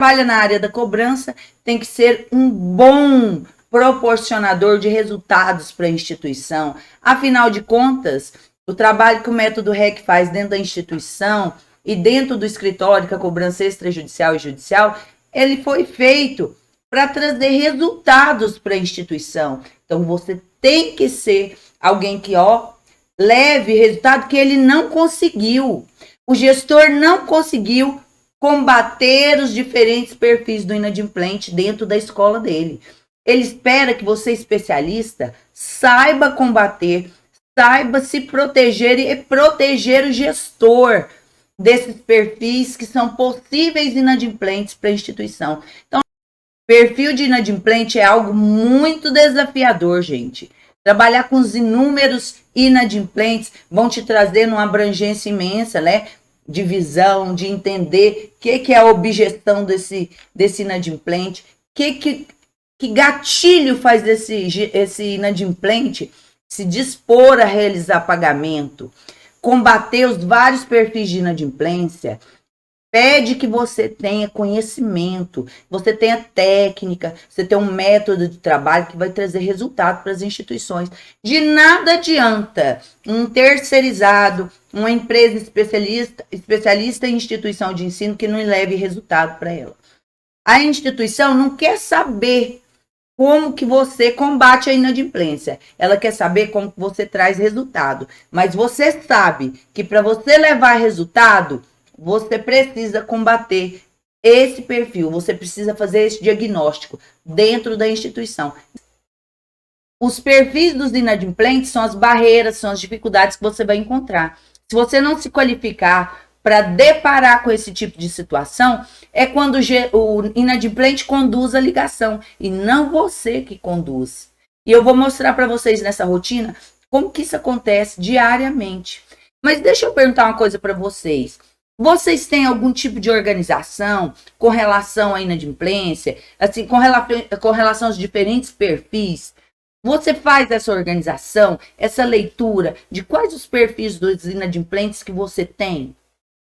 trabalha na área da cobrança tem que ser um bom proporcionador de resultados para a instituição. Afinal de contas, o trabalho que o método REC faz dentro da instituição e dentro do escritório, que a cobrança extrajudicial e judicial, ele foi feito para trazer resultados para a instituição. Então, você tem que ser alguém que, leve resultado que ele não conseguiu. O gestor não conseguiu combater os diferentes perfis do inadimplente dentro da escola dele. Ele espera que você, especialista, saiba combater, saiba se proteger e proteger o gestor desses perfis que são possíveis inadimplentes para a instituição. Então, perfil de inadimplente é algo muito desafiador, gente. Trabalhar com os inúmeros inadimplentes vão te trazer uma abrangência imensa, né? De visão, de entender o que é a objeção desse inadimplente, que gatilho faz esse inadimplente se dispor a realizar pagamento, combater os vários perfis de inadimplência. Pede que você tenha conhecimento, você tenha técnica, você tenha um método de trabalho que vai trazer resultado para as instituições. De nada adianta um terceirizado, uma empresa especialista em instituição de ensino que não leve resultado para ela. A instituição não quer saber como que você combate a inadimplência. Ela quer saber como que você traz resultado. Mas você sabe que para você levar resultado, você precisa combater esse perfil, você precisa fazer esse diagnóstico dentro da instituição. Os perfis dos inadimplentes são as barreiras, são as dificuldades que você vai encontrar. Se você não se qualificar para deparar com esse tipo de situação, é quando o inadimplente conduz a ligação e não você que conduz. E eu vou mostrar para vocês nessa rotina como que isso acontece diariamente. Mas deixa eu perguntar uma coisa para vocês. Vocês têm algum tipo de organização com relação à inadimplência, assim, com relação aos diferentes perfis? Você faz essa organização, essa leitura de quais os perfis dos inadimplentes que você tem?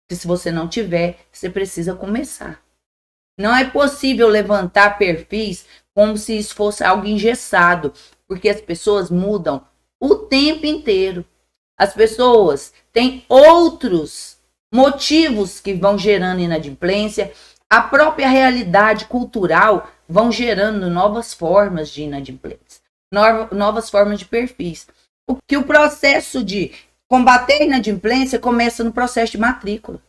Porque se você não tiver, você precisa começar. Não é possível levantar perfis como se isso fosse algo engessado, porque as pessoas mudam o tempo inteiro. As pessoas têm outros motivos que vão gerando inadimplência, a própria realidade cultural vão gerando novas formas de inadimplência, novas formas de perfis. O processo de combater a inadimplência começa no processo de matrícula.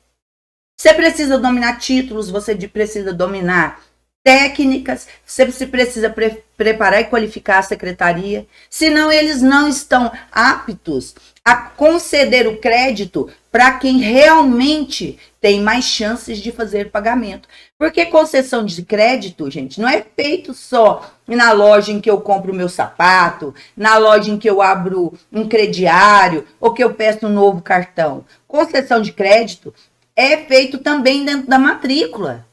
Você precisa dominar títulos, você precisa dominar técnicas, você precisa preparar e qualificar a secretaria, senão eles não estão aptos a conceder o crédito para quem realmente tem mais chances de fazer pagamento. Porque concessão de crédito, gente, não é feito só na loja em que eu compro o meu sapato, na loja em que eu abro um crediário ou que eu peço um novo cartão. Concessão de crédito é feito também dentro da matrícula.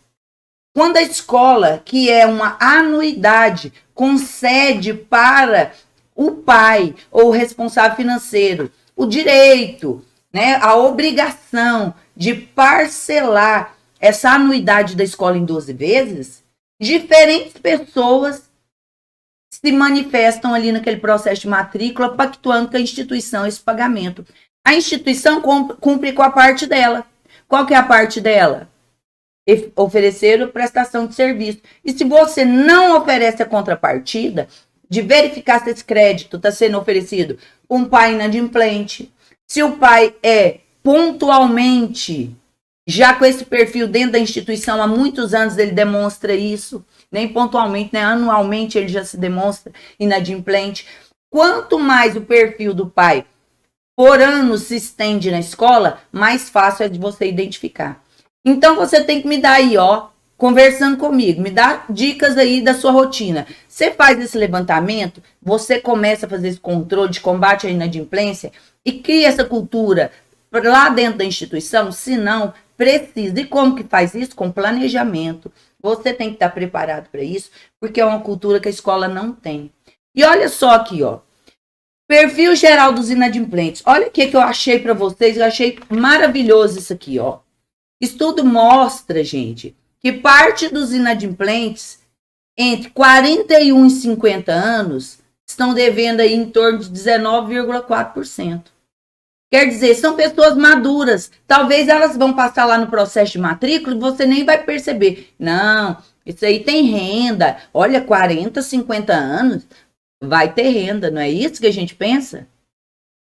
Quando a escola, que é uma anuidade, concede para o pai ou o responsável financeiro o direito, né, a obrigação de parcelar essa anuidade da escola em 12 vezes, diferentes pessoas se manifestam ali naquele processo de matrícula, pactuando com a instituição esse pagamento. A instituição cumpre com a parte dela. Qual que é a parte dela? Oferecer a prestação de serviço. E se você não oferece a contrapartida de verificar se esse crédito está sendo oferecido um pai inadimplente, se o pai é pontualmente, já com esse perfil dentro da instituição, há muitos anos ele demonstra isso, nem pontualmente, nem anualmente ele já se demonstra inadimplente. Quanto mais o perfil do pai por ano se estende na escola, mais fácil é de você identificar. Então, você tem que me dar aí, conversando comigo, me dá dicas aí da sua rotina. Você faz esse levantamento, você começa a fazer esse controle de combate à inadimplência e cria essa cultura lá dentro da instituição, se não, precisa. E como que faz isso? Com planejamento. Você tem que estar preparado para isso, porque é uma cultura que a escola não tem. E olha só aqui, perfil geral dos inadimplentes. Olha o que eu achei para vocês, eu achei maravilhoso isso aqui, Estudo mostra, gente, que parte dos inadimplentes entre 41 e 50 anos estão devendo aí em torno de 19,4%. Quer dizer, são pessoas maduras. Talvez elas vão passar lá no processo de matrícula e você nem vai perceber. Não, isso aí tem renda. Olha, 40, 50 anos, vai ter renda. Não é isso que a gente pensa?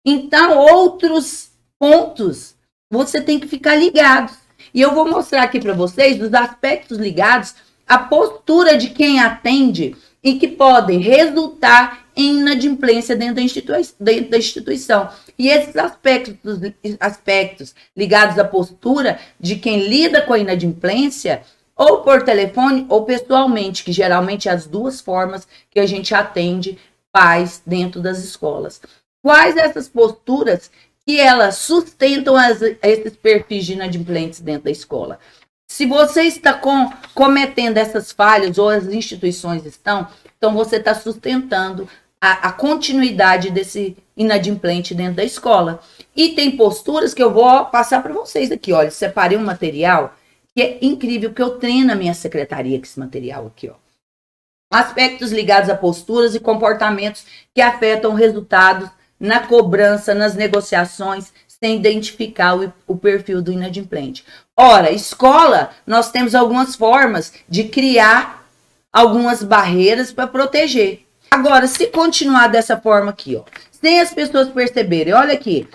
Então, outros pontos, você tem que ficar ligado. E eu vou mostrar aqui para vocês os aspectos ligados à postura de quem atende e que podem resultar em inadimplência dentro da instituição. E esses aspectos ligados à postura de quem lida com a inadimplência, ou por telefone ou pessoalmente, que geralmente é as duas formas que a gente atende pais dentro das escolas. Quais essas posturas que elas sustentam esses perfis de inadimplentes dentro da escola? Se você está cometendo essas falhas, ou as instituições estão, então você está sustentando a continuidade desse inadimplente dentro da escola. E tem posturas que eu vou passar para vocês aqui. Olha, separei um material que é incrível, que eu treino a minha secretaria com esse material aqui, ó. Aspectos ligados a posturas e comportamentos que afetam resultados na cobrança, nas negociações, sem identificar o perfil do inadimplente. Ora, escola, nós temos algumas formas de criar algumas barreiras para proteger. Agora, se continuar dessa forma aqui, ó, sem as pessoas perceberem, olha aqui,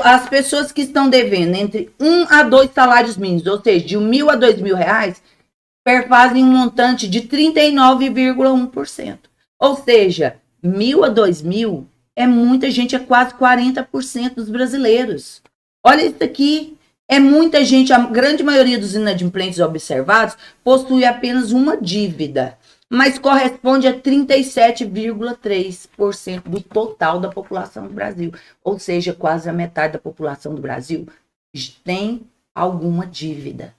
as pessoas que estão devendo entre 1 a 2 salários mínimos, ou seja, de R$1.000 a R$2.000, perfazem um montante de 39,1%. Ou seja, 1.000 a 2.000 é muita gente, é quase 40% dos brasileiros. Olha isso aqui, é muita gente, a grande maioria dos inadimplentes observados possui apenas uma dívida, mas corresponde a 37,3% do total da população do Brasil. Ou seja, quase a metade da população do Brasil tem alguma dívida.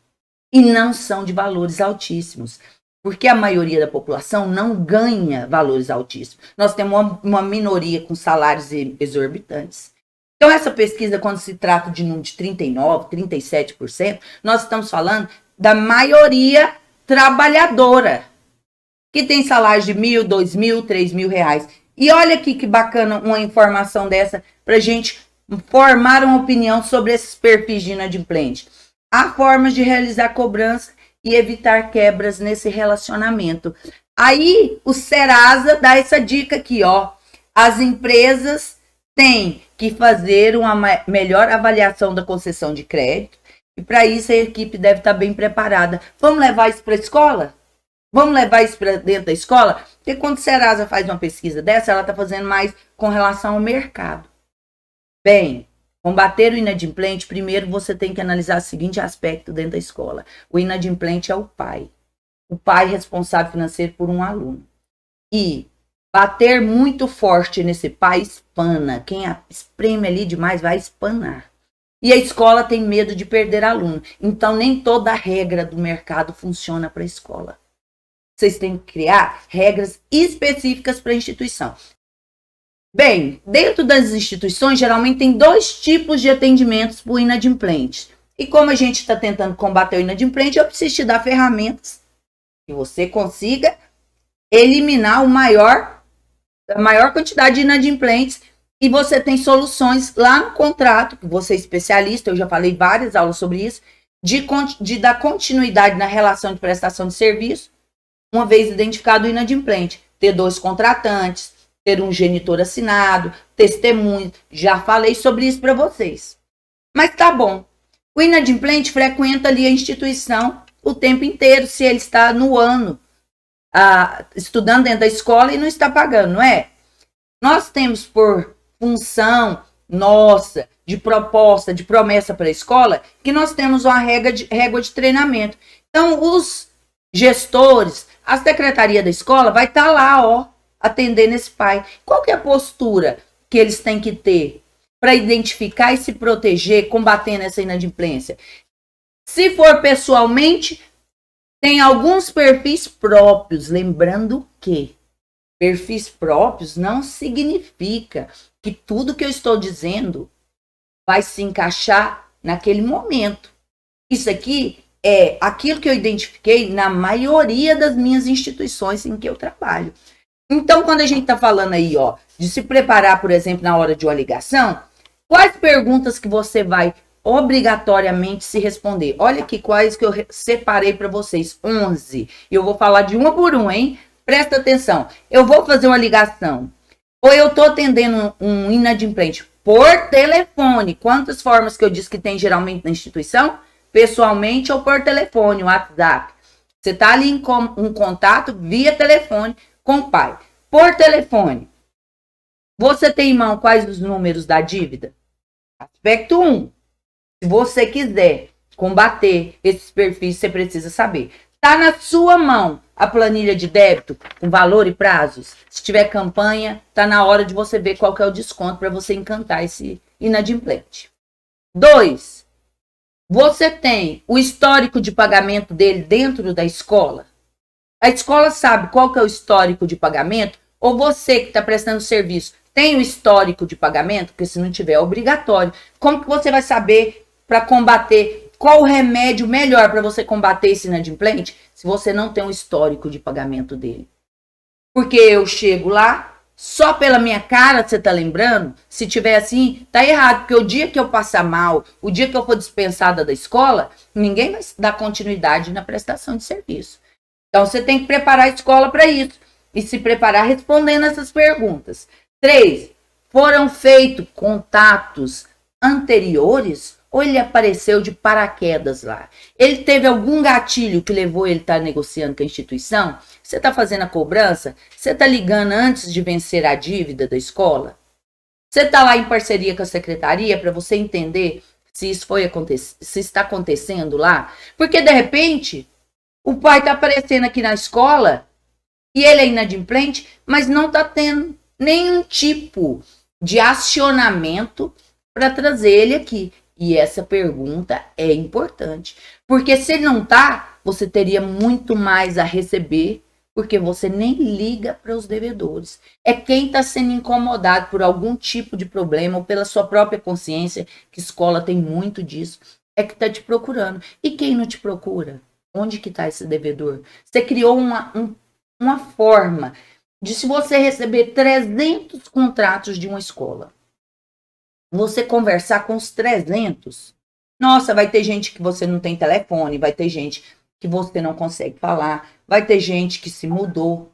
E não são de valores altíssimos, porque a maioria da população não ganha valores altíssimos. Nós temos uma minoria com salários exorbitantes. Então, essa pesquisa, quando se trata de número de 39%, 37%, nós estamos falando da maioria trabalhadora, que tem salários de R$1.000, R$2.000, R$3.000. E olha aqui que bacana uma informação dessa para a gente formar uma opinião sobre esses perfis de inadimplente. Há formas de realizar cobrança e evitar quebras nesse relacionamento. Aí o Serasa dá essa dica aqui, ó. As empresas têm que fazer uma melhor avaliação da concessão de crédito e para isso a equipe deve estar bem preparada. Vamos levar isso para a escola? Vamos levar isso para dentro da escola? Porque quando o Serasa faz uma pesquisa dessa, ela está fazendo mais com relação ao mercado. Bem, combater o inadimplente, primeiro você tem que analisar o seguinte aspecto dentro da escola. O inadimplente é o pai. O pai responsável financeiro por um aluno. E bater muito forte nesse pai espana. Quem espreme ali demais vai espanar. E a escola tem medo de perder aluno. Então, nem toda a regra do mercado funciona para a escola. Vocês têm que criar regras específicas para a instituição. Bem, dentro das instituições, geralmente tem 2 tipos de atendimentos para o inadimplente. E como a gente está tentando combater o inadimplente, eu preciso te dar ferramentas que você consiga eliminar a maior quantidade de inadimplentes. E você tem soluções lá no contrato, que você é especialista, eu já falei várias aulas sobre isso, de dar continuidade na relação de prestação de serviço, uma vez identificado o inadimplente. Ter 2 contratantes, ter um genitor assinado, testemunho. Já falei sobre isso para vocês. Mas tá bom. O inadimplente frequenta ali a instituição o tempo inteiro, se ele está no ano, estudando dentro da escola e não está pagando, não é? Nós temos por função nossa, de proposta, de promessa para a escola, que nós temos uma régua de treinamento. Então, os gestores, a secretaria da escola vai estar lá, ó, atendendo esse pai. Qual que é a postura que eles têm que ter para identificar e se proteger, combatendo essa inadimplência? Se for pessoalmente, tem alguns perfis próprios, lembrando que perfis próprios não significa que tudo que eu estou dizendo vai se encaixar naquele momento. Isso aqui é aquilo que eu identifiquei na maioria das minhas instituições em que eu trabalho. Então, quando a gente está falando aí, ó, de se preparar, por exemplo, na hora de uma ligação, quais perguntas que você vai obrigatoriamente se responder? Olha aqui quais que eu separei para vocês, 11. E eu vou falar de uma por uma, hein? Presta atenção. Eu vou fazer uma ligação, ou eu estou atendendo um inadimplente por telefone. Quantas formas que eu disse que tem geralmente na instituição? Pessoalmente ou por telefone, WhatsApp. Você está ali em contato via telefone com o pai. Por telefone. Você tem em mão quais os números da dívida? Aspecto 1. Se você quiser combater esses perfis, você precisa saber. Está na sua mão a planilha de débito com valor e prazos? Se tiver campanha, está na hora de você ver qual que é o desconto para você encantar esse inadimplente. 2. Você tem o histórico de pagamento dele dentro da escola? A escola sabe qual que é o histórico de pagamento? Ou você que está prestando serviço tem o histórico de pagamento? Porque se não tiver, é obrigatório. Como que você vai saber para combater? Qual o remédio melhor para você combater esse inadimplente? Se você não tem um histórico de pagamento dele. Porque eu chego lá, só pela minha cara, você tá lembrando? Se tiver assim, tá errado. Porque o dia que eu passar mal, o dia que eu for dispensada da escola, ninguém vai dar continuidade na prestação de serviço. Então, você tem que preparar a escola para isso. E se preparar respondendo essas perguntas. 3. Foram feitos contatos anteriores ou ele apareceu de paraquedas lá? Ele teve algum gatilho que levou ele a estar negociando com a instituição? Você está fazendo a cobrança? Você está ligando antes de vencer a dívida da escola? Você está lá em parceria com a secretaria para você entender se isso se está acontecendo lá? Porque, de repente, o pai está aparecendo aqui na escola e ele é inadimplente, mas não está tendo nenhum tipo de acionamento para trazer ele aqui. E essa pergunta é importante. Porque se ele não tá, você teria muito mais a receber, porque você nem liga para os devedores. É quem está sendo incomodado por algum tipo de problema ou pela sua própria consciência, que escola tem muito disso, é que está te procurando. E quem não te procura? Onde que está esse devedor? Você criou uma forma de, se você receber 300 contratos de uma escola, você conversar com os 300, nossa, vai ter gente que você não tem telefone, vai ter gente que você não consegue falar, vai ter gente que se mudou.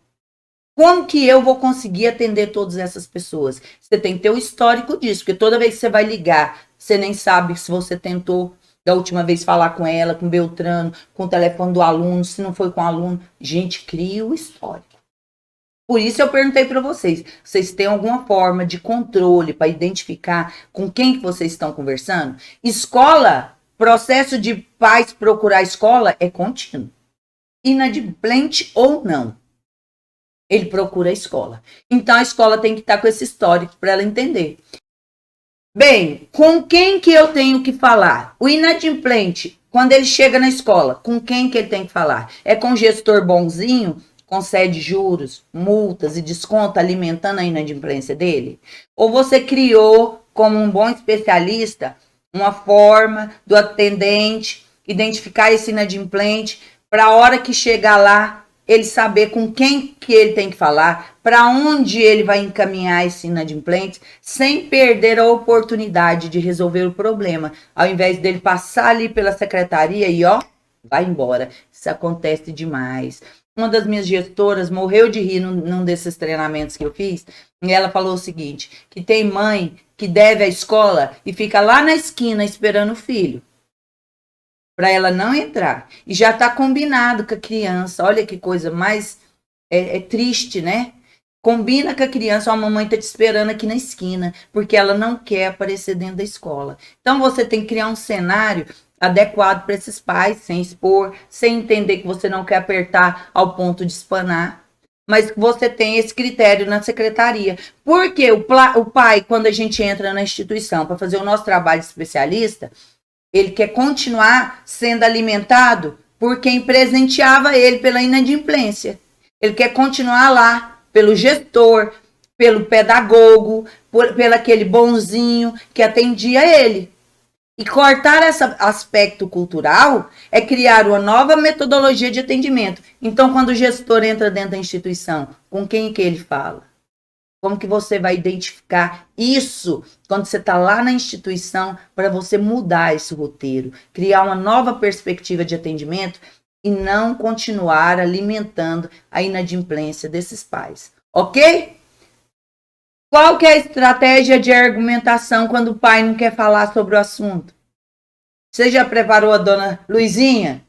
Como que eu vou conseguir atender todas essas pessoas? Você tem que ter o histórico disso, porque toda vez que você vai ligar, você nem sabe se você tentou da última vez falar com ela, com o Beltrano, com o telefone do aluno, se não foi com o aluno. Gente, cria o histórico. Por isso eu perguntei para vocês, vocês têm alguma forma de controle para identificar com quem que vocês estão conversando? Escola, processo de pais procurar escola é contínuo. Inadimplente ou não, ele procura a escola. Então a escola tem que estar com esse histórico para ela entender. Bem, com quem que eu tenho que falar? O inadimplente, quando ele chega na escola, com quem que ele tem que falar? É com o gestor bonzinho? Concede juros, multas e desconto alimentando a inadimplência dele? Ou você criou, como um bom especialista, uma forma do atendente identificar esse inadimplente para a hora que chegar lá, ele saber com quem que ele tem que falar, para onde ele vai encaminhar esse inadimplente, sem perder a oportunidade de resolver o problema, ao invés dele passar ali pela secretaria e ó, vai embora. Isso acontece demais. Uma das minhas gestoras morreu de rir num desses treinamentos que eu fiz, e ela falou o seguinte, que tem mãe que deve à escola e fica lá na esquina esperando o filho, para ela não entrar. E já está combinado com a criança. Olha que coisa mais triste, né? Combina com a criança, a mamãe está te esperando aqui na esquina, porque ela não quer aparecer dentro da escola. Então você tem que criar um cenário adequado para esses pais, sem expor, sem entender que você não quer apertar ao ponto de espanar, mas que você tem esse critério na secretaria. Porque o pai, quando a gente entra na instituição para fazer o nosso trabalho de especialista, ele quer continuar sendo alimentado por quem presenteava ele pela inadimplência. Ele quer continuar lá pelo gestor, pelo pedagogo, pelo aquele bonzinho que atendia ele. E cortar esse aspecto cultural é criar uma nova metodologia de atendimento. Então, quando o gestor entra dentro da instituição, com quem que ele fala? Como que você vai identificar isso quando você está lá na instituição para você mudar esse roteiro, criar uma nova perspectiva de atendimento e não continuar alimentando a inadimplência desses pais, ok? Qual que é a estratégia de argumentação quando o pai não quer falar sobre o assunto? Você já preparou a dona Luizinha?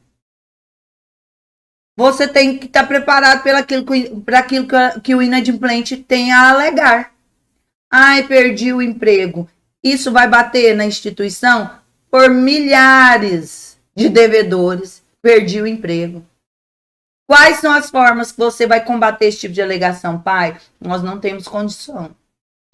Você tem que estar preparado para aquilo que o inadimplente tem a alegar. Ai, perdi o emprego. Isso vai bater na instituição por milhares de devedores. Perdi o emprego. Quais são as formas que você vai combater esse tipo de alegação, pai? Nós não temos condição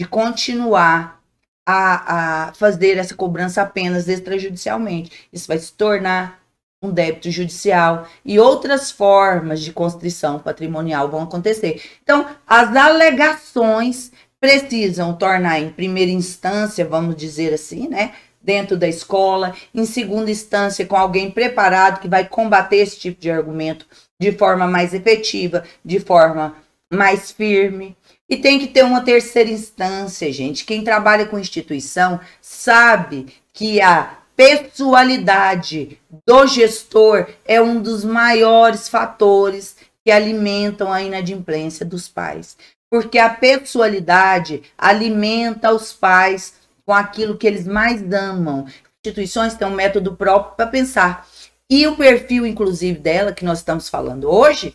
de continuar a fazer essa cobrança apenas extrajudicialmente. Isso vai se tornar um débito judicial e outras formas de constrição patrimonial vão acontecer. Então, as alegações precisam tornar em primeira instância, vamos dizer assim, né, dentro da escola, em segunda instância com alguém preparado que vai combater esse tipo de argumento de forma mais efetiva, de forma mais firme. E tem que ter uma terceira instância, gente. Quem trabalha com instituição sabe que a pessoalidade do gestor é um dos maiores fatores que alimentam a inadimplência dos pais. Porque a pessoalidade alimenta os pais com aquilo que eles mais amam. Instituições têm um método próprio para pensar. E o perfil, inclusive, dela, que nós estamos falando hoje,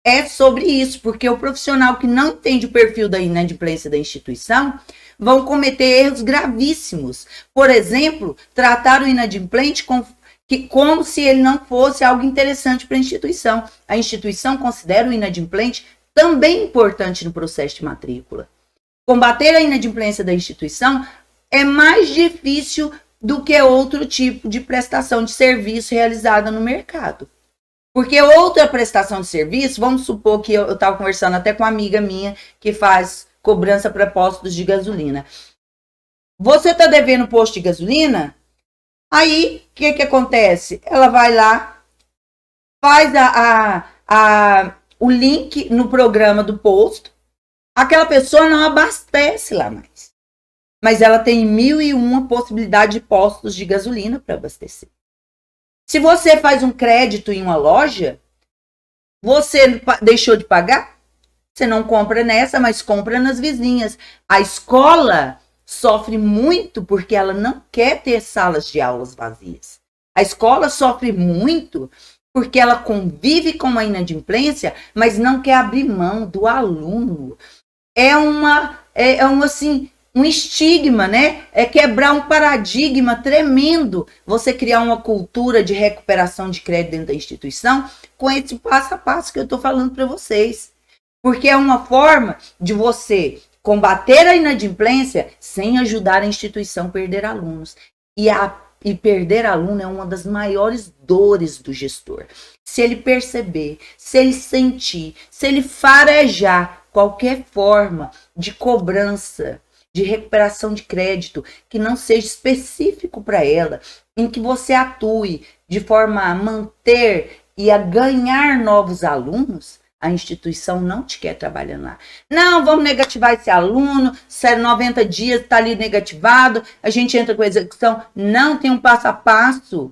é sobre isso, porque o profissional que não entende o perfil da inadimplência da instituição vão cometer erros gravíssimos. Por exemplo, tratar o inadimplente como se ele não fosse algo interessante para a instituição. A instituição considera o inadimplente também importante no processo de matrícula. Combater a inadimplência da instituição é mais difícil do que outro tipo de prestação de serviço realizada no mercado. Porque outra prestação de serviço, vamos supor que eu estava conversando até com uma amiga minha que faz cobrança para postos de gasolina. Você está devendo posto de gasolina? Aí, o que acontece? Ela vai lá, faz o link no programa do posto, aquela pessoa não abastece lá mais. Mas ela tem 1.001 possibilidades de postos de gasolina para abastecer. Se você faz um crédito em uma loja, você deixou de pagar? Você não compra nessa, mas compra nas vizinhas. A escola sofre muito porque ela não quer ter salas de aulas vazias. A escola sofre muito porque ela convive com a inadimplência, mas não quer abrir mão do aluno. É um estigma, né? É quebrar um paradigma tremendo. Você criar uma cultura de recuperação de crédito dentro da instituição com esse passo a passo que eu estou falando para vocês. Porque é uma forma de você combater a inadimplência sem ajudar a instituição a perder alunos. E perder aluno é uma das maiores dores do gestor. Se ele perceber, se ele sentir, se ele farejar qualquer forma de cobrança, de recuperação de crédito, que não seja específico para ela, em que você atue de forma a manter e a ganhar novos alunos, a instituição não te quer trabalhando lá. Não, vamos negativar esse aluno, 90 dias está ali negativado, a gente entra com a execução. Não, tem um passo a passo.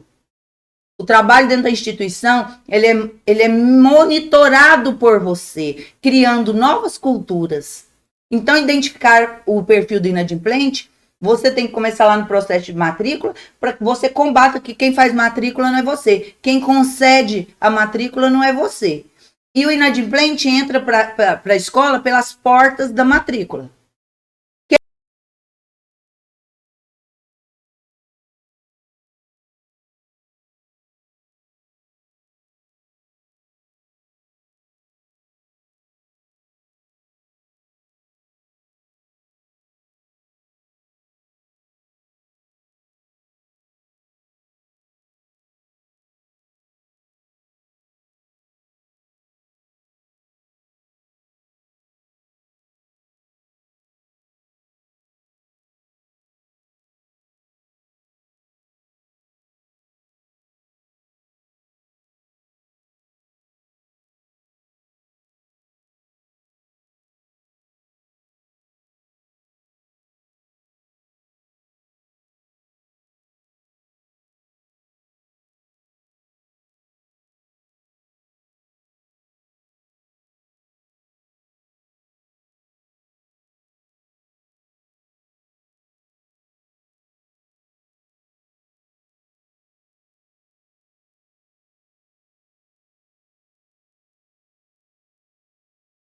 O trabalho dentro da instituição, ele é monitorado por você, criando novas culturas. Então, identificar o perfil do inadimplente, você tem que começar lá no processo de matrícula, para que você combata que quem faz matrícula não é você. Quem concede a matrícula não é você. E o inadimplente entra para a escola pelas portas da matrícula.